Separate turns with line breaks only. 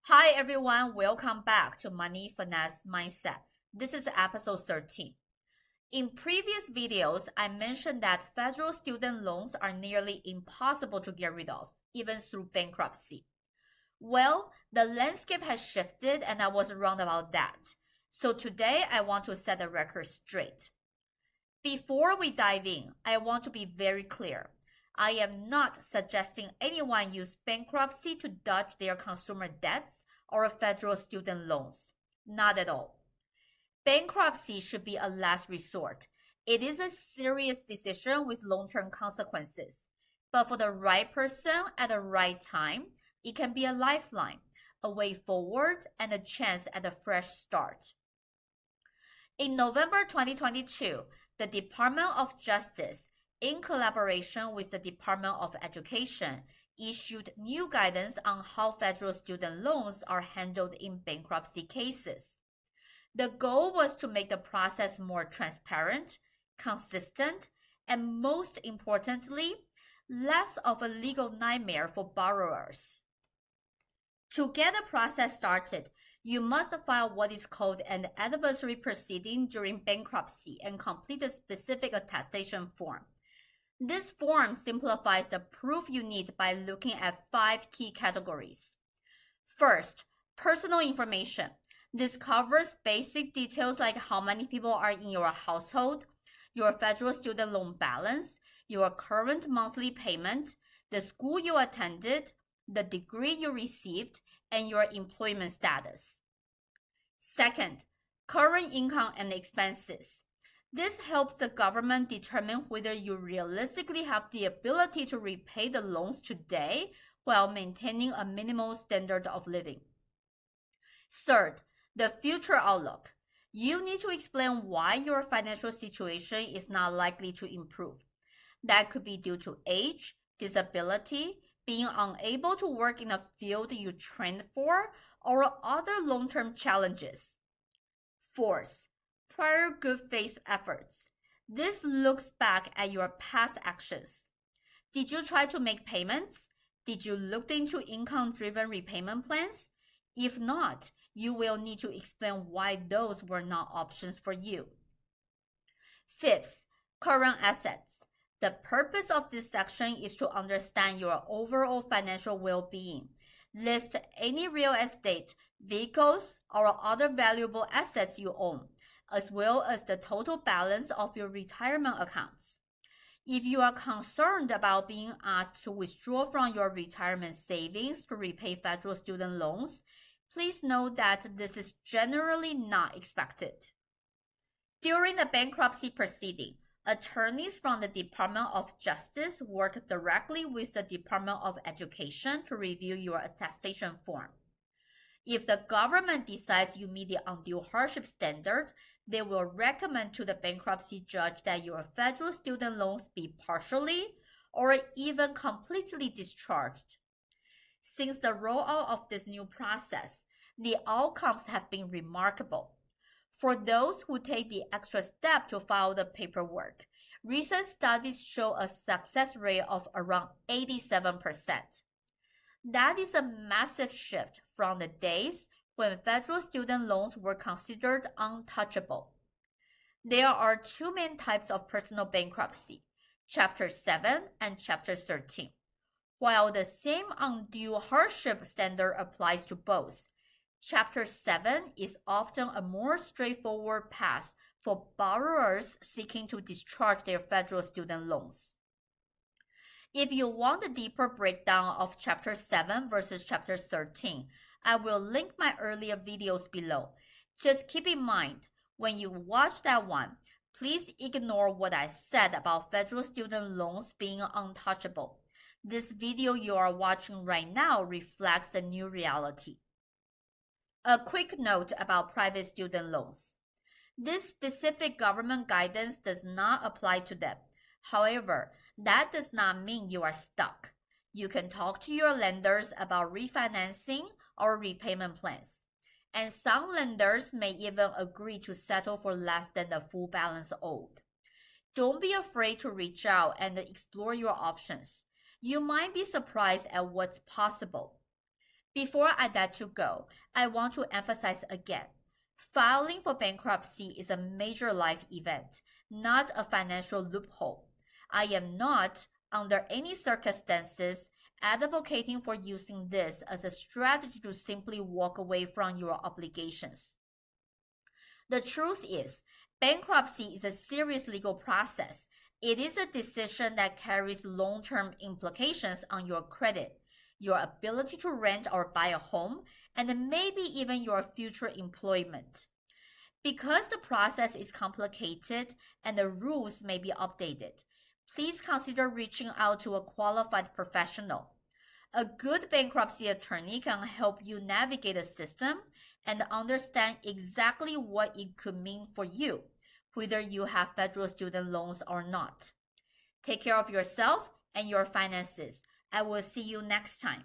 Hi everyone, welcome back to Money.Finesse.Mindset. This is episode 13. In previous videos, I mentioned that federal student loans are nearly impossible to get rid of, even through bankruptcy. Well, the landscape has shifted and I was wrong about that. So today I want to set the record straight. Before we dive in, I want to be very clear. I am not suggesting anyone use bankruptcy to dodge their consumer debts or federal student loans. Not at all. Bankruptcy should be a last resort. It is a serious decision with long-term consequences. But for the right person at the right time, it can be a lifeline, a way forward, and a chance at a fresh start. In November 2022, the Department of Justice, in collaboration with the Department of Education, issued new guidance on how federal student loans are handled in bankruptcy cases. The goal was to make the process more transparent, consistent, and most importantly, less of a legal nightmare for borrowers. To get the process started, you must file what is called an adversary proceeding during bankruptcy and complete a specific attestation form. This form simplifies the proof you need by looking at 5 key categories. First, personal information. This covers basic details like how many people are in your household, your federal student loan balance, your current monthly payment, the school you attended, the degree you received, and your employment status. Second, current income and expenses. This helps the government determine whether you realistically have the ability to repay the loans today while maintaining a minimal standard of living. Third, the future outlook. You need to explain why your financial situation is not likely to improve. That could be due to age, disability, being unable to work in a field you trained for, or other long-term challenges. Fourth, prior good faith efforts. This looks back at your past actions. Did you try to make payments? Did you look into income-driven repayment plans? If not, you will need to explain why those were not options for you. Fifth, current assets. The purpose of this section is to understand your overall financial well-being. List any real estate, vehicles, or other valuable assets you own, as well as the total balance of your retirement accounts. If you are concerned about being asked to withdraw from your retirement savings to repay federal student loans, please note that this is generally not expected. During the bankruptcy proceeding, attorneys from the Department of Justice work directly with the Department of Education to review your attestation form. If the government decides you meet the undue hardship standard, they will recommend to the bankruptcy judge that your federal student loans be partially or even completely discharged. Since the rollout of this new process, the outcomes have been remarkable. For those who take the extra step to file the paperwork, recent studies show a success rate of around 87%. That is a massive shift from the days when federal student loans were considered untouchable. There are 2 main types of personal bankruptcy, Chapter 7 and Chapter 13. While the same undue hardship standard applies to both, Chapter 7 is often a more straightforward path for borrowers seeking to discharge their federal student loans. If you want a deeper breakdown of Chapter 7 versus Chapter 13, I will link my earlier videos below. Just keep in mind, when you watch that one, please ignore what I said about federal student loans being untouchable. This video you are watching right now reflects the new reality. A quick note about private student loans. This specific government guidance does not apply to them. However, that does not mean you are stuck. You can talk to your lenders about refinancing or repayment plans. And some lenders may even agree to settle for less than the full balance owed. Don't be afraid to reach out and explore your options. You might be surprised at what's possible. Before I let you go, I want to emphasize again, filing for bankruptcy is a major life event, not a financial loophole. I am not, under any circumstances, advocating for using this as a strategy to simply walk away from your obligations. The truth is, bankruptcy is a serious legal process. It is a decision that carries long-term implications on your credit, your ability to rent or buy a home, and maybe even your future employment. Because the process is complicated and the rules may be updated, please consider reaching out to a qualified professional. A good bankruptcy attorney can help you navigate the system and understand exactly what it could mean for you, whether you have federal student loans or not. Take care of yourself and your finances. I will see you next time.